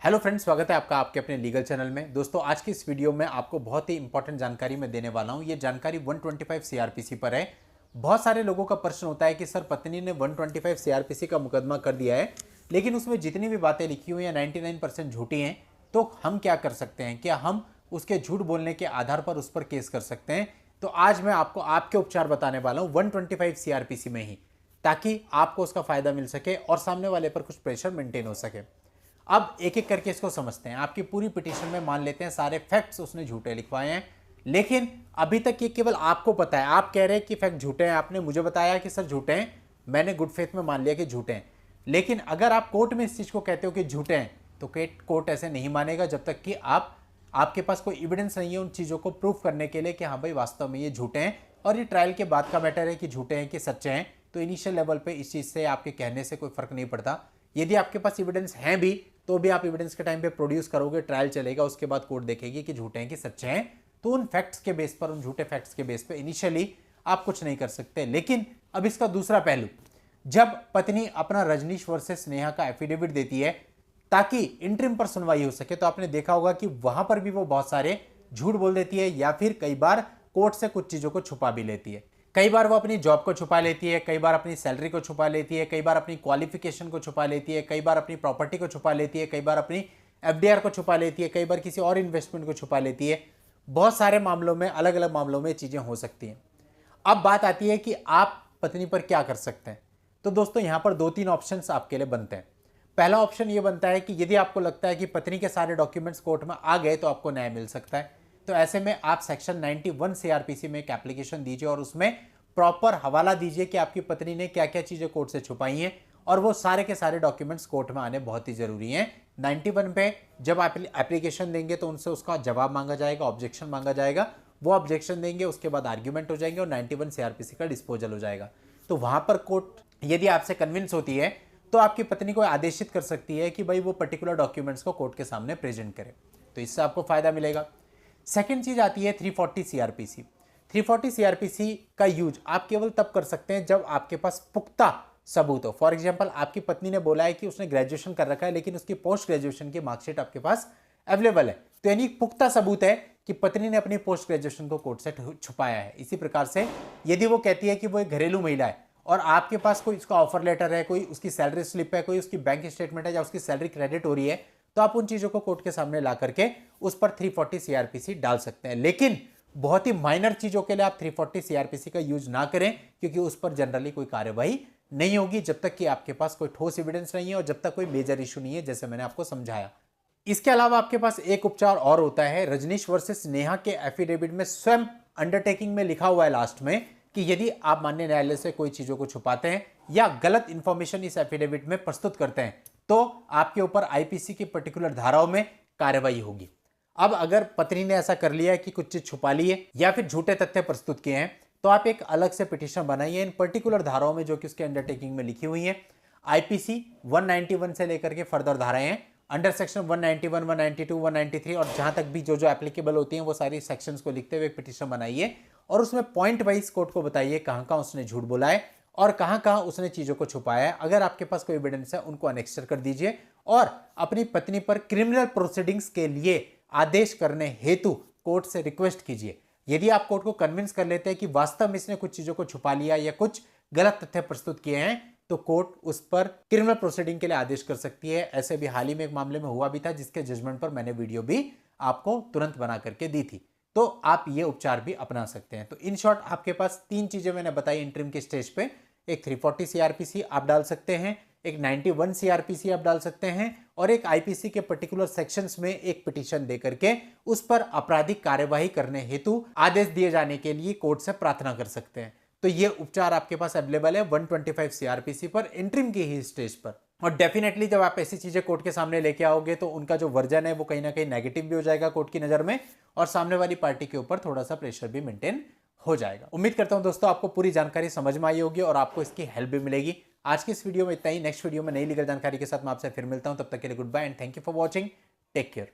Hello friends, स्वागत है आपका आपके अपने लीगल चैनल में। दोस्तों, आज की इस वीडियो में आपको बहुत ही इंपॉर्टेंट जानकारी मैं देने वाला हूं। ये जानकारी 125 सीआरपीसी पर है। बहुत सारे लोगों का प्रश्न होता है कि सर, पत्नी ने 125 सीआरपीसी का मुकदमा कर दिया है, लेकिन उसमें जितनी भी बातें लिखी हुई हैं 99% झूठी हैं, तो हम क्या कर सकते हैं? क्या हम उसके झूठ बोलने के आधार पर उस पर केस कर सकते हैं? तो आज मैं आपको आपके उपचार बताने वाला हूं 125 सीआरपीसी में ही, ताकि आपको उसका फायदा मिल सके और सामने वाले पर कुछ प्रेशर मेंटेन हो सके। अब एक एक करके इसको समझते हैं। आपकी पूरी पिटीशन में मान लेते हैं सारे फैक्ट्स उसने झूठे लिखवाए हैं, लेकिन अभी तक ये केवल आपको पता है। आप कह रहे हैं कि फैक्ट झूठे हैं, आपने मुझे बताया कि सर झूठे हैं, मैंने गुड फेथ में मान लिया कि झूठे हैं। लेकिन अगर आप कोर्ट में इस चीज को कहते हो कि झूठे हैं, तो कोर्ट ऐसे नहीं मानेगा जब तक कि आपके पास कोई एविडेंस नहीं है उन चीजों को प्रूफ करने के लिए कि हाँ भाई वास्तव में ये झूठे हैं। और ये ट्रायल के बाद का मैटर है कि झूठे हैं कि सच्चे हैं। तो इनिशियल लेवल पे इस चीज से आपके कहने से कोई फर्क नहीं पड़ता। यदि आपके पास एविडेंस है भी, तो भी आप एविडेंस के टाइम पे प्रोड्यूस करोगे, ट्रायल चलेगा, उसके बाद कोर्ट देखेगी कि झूठे हैं कि सच्चे हैं। तो उन फैक्ट्स के बेस पर, उन झूठे फैक्ट्स के बेस पे इनिशियली आप कुछ नहीं कर सकते। लेकिन अब इसका दूसरा पहलू, जब पत्नी अपना रजनीश वर्सेस नेहा का एफिडेविट देती है ताकि इंटरिम पर सुनवाई हो सके, तो आपने देखा होगा कि वहां पर भी वो बहुत सारे झूठ बोल देती है, या फिर कई बार कोर्ट से कुछ चीजों को छुपा भी लेती है। कई बार वो अपनी जॉब को छुपा लेती है, कई बार अपनी सैलरी को छुपा लेती है, कई बार अपनी क्वालिफिकेशन को छुपा लेती है, कई बार अपनी प्रॉपर्टी को छुपा लेती है, कई बार अपनी एफडीआर को छुपा लेती है, कई बार किसी और इन्वेस्टमेंट को छुपा लेती है। बहुत सारे मामलों में, अलग अलग मामलों में चीजें हो सकती हैं। अब बात आती है कि आप पत्नी पर क्या कर सकते हैं। तो दोस्तों, यहां पर दो तीन ऑप्शन आपके लिए बनते हैं। पहला ऑप्शन यह बनता है कि यदि आपको लगता है कि पत्नी के सारे डॉक्यूमेंट्स कोर्ट में आ गए तो आपको न्याय मिल सकता है, तो ऐसे में आप सेक्शन 91 सीआरपीसी में एक एप्लीकेशन दीजिए और उसमें प्रॉपर हवाला दीजिए कि आपकी पत्नी ने क्या क्या चीजें कोर्ट से छुपाई हैं, और वो सारे के सारे डॉक्यूमेंट्स कोर्ट में आने बहुत ही जरूरी हैं। 91 पे जब आप एप्लीकेशन देंगे तो उनसे उसका जवाब मांगा जाएगा, ऑब्जेक्शन मांगा जाएगा। वो ऑब्जेक्शन देंगे, उसके बाद आर्ग्यूमेंट हो जाएंगे और 91 सीआरपीसी का डिस्पोजल हो जाएगा। तो वहां पर कोर्ट यदि आपसे कन्विंस होती है तो आपकी पत्नी को आदेशित कर सकती है कि भाई वो पर्टिकुलर डॉक्यूमेंट्स को कोर्ट के सामने प्रेजेंट करे। तो इससे आपको फायदा मिलेगा। सेकेंड चीज आती है 340 सीआरपीसी। 340 सीआरपीसी का यूज आप केवल तब कर सकते हैं जब आपके पास पुख्ता सबूत हो। फॉर एग्जांपल, आपकी पत्नी ने बोला है कि उसने ग्रेजुएशन कर रखा है, लेकिन उसकी पोस्ट ग्रेजुएशन की मार्कशीट आपके पास अवेलेबल है, तो यानी पुख्ता सबूत है कि पत्नी ने अपनी पोस्ट ग्रेजुएशन को कोर्ट से छुपाया है। इसी प्रकार से यदि वो कहती है कि वो एक घरेलू महिला है और आपके पास कोई उसका ऑफर लेटर है, कोई उसकी सैलरी स्लिप है, कोई उसकी बैंक स्टेटमेंट है, या उसकी सैलरी क्रेडिट हो रही है, तो आप उन चीजों को कोर्ट के सामने ला करके उस पर 340 सीआरपीसी डाल सकते हैं। लेकिन बहुत ही माइनर चीजों के लिए आप 340 सीआरपीसी का यूज ना करें, क्योंकि उस पर जनरली कोई कार्रवाई नहीं होगी जब तक कि आपके पास कोई ठोस एविडेंस नहीं है और जब तक कोई मेजर इशू नहीं है, जैसे मैंने आपको समझाया। इसके अलावा आपके पास एक उपचार और होता है। रजनीश वर्सेस नेहा के एफिडेविट में स्वयं अंडरटेकिंग में लिखा हुआ है लास्ट में कि यदि आप माननीय न्यायालय से कोई चीजों को छुपाते हैं या गलत इंफॉर्मेशन इस एफिडेविट में प्रस्तुत करते हैं, तो आपके ऊपर आईपीसी की पर्टिकुलर धाराओं में कार्रवाई होगी। अब अगर पत्नी ने ऐसा कर लिया है कि कुछ चीज छुपा ली है या फिर झूठे तथ्य प्रस्तुत किए हैं, तो आप एक अलग से पिटीशन बनाइए इन पर्टिकुलर धाराओं में जो कि उसके अंडरटेकिंग में लिखी हुई है। आईपीसी 191 से लेकर के फर्दर धाराएं हैं, अंडर सेक्शन 191, 192, 193, और जहां तक भी जो जो एप्लीकेबल होती हैं वो सारी सेक्शंस को लिखते हुए पिटीशन बनाइए और उसमें पॉइंट वाइज कोर्ट को बताइए कहां कहां उसने झूठ बोला है और कहां कहां उसने चीजों को छुपाया है। अगर आपके पास कोई एविडेंस है उनको अनेक्स्टर कर दीजिए और अपनी पत्नी पर क्रिमिनल प्रोसीडिंग्स के लिए आदेश करने हेतु कोर्ट से रिक्वेस्ट कीजिए। यदि आप कोर्ट को कन्विंस कर लेते हैं कि वास्तव में इसने कुछ चीजों को छुपा लिया या कुछ गलत तथ्य प्रस्तुत किए हैं, तो कोर्ट उस पर क्रिमिनल प्रोसीडिंग के लिए आदेश कर सकती है। ऐसे भी हाल ही में एक मामले में हुआ भी था, जिसके जजमेंट पर मैंने वीडियो भी आपको तुरंत बना करके दी थी। तो आप ये उपचार भी अपना सकते हैं। तो इन शॉर्ट आपके पास तीन चीजें मैंने बताई इंटरिम के स्टेज पे। एक 340 सीआरपीसी आप डाल सकते हैं, एक 91 सीआरपीसी आप डाल सकते हैं, और एक आईपीसी के पर्टिकुलर सेक्शंस में एक पिटीशन देकर के उस पर आपराधिक कार्यवाही करने हेतु आदेश दिए जाने के लिए कोर्ट से प्रार्थना कर सकते हैं। तो ये उपचार आपके पास अवेलेबल है 125 सीआरपीसी पर, इंटरिम की ही स्टेज पर। और डेफिनेटली जब आप ऐसी चीजें कोर्ट के सामने लेके आओगे तो उनका जो वर्जन है वो कहीं ना कहीं नेगेटिव भी हो जाएगा कोर्ट की नजर में, और सामने वाली पार्टी के ऊपर थोड़ा सा प्रेशर भी मेंटेन हो जाएगा। उम्मीद करता हूं दोस्तों आपको पूरी जानकारी समझ में आई होगी और आपको इसकी हेल्प भी मिलेगी। आज की इस वीडियो में इतना ही। नेक्स्ट वीडियो में नई लीगल जानकारी के साथ मैं आपसे फिर मिलता हूं। तब तक के लिए goodbye and thank you for watching. Take care.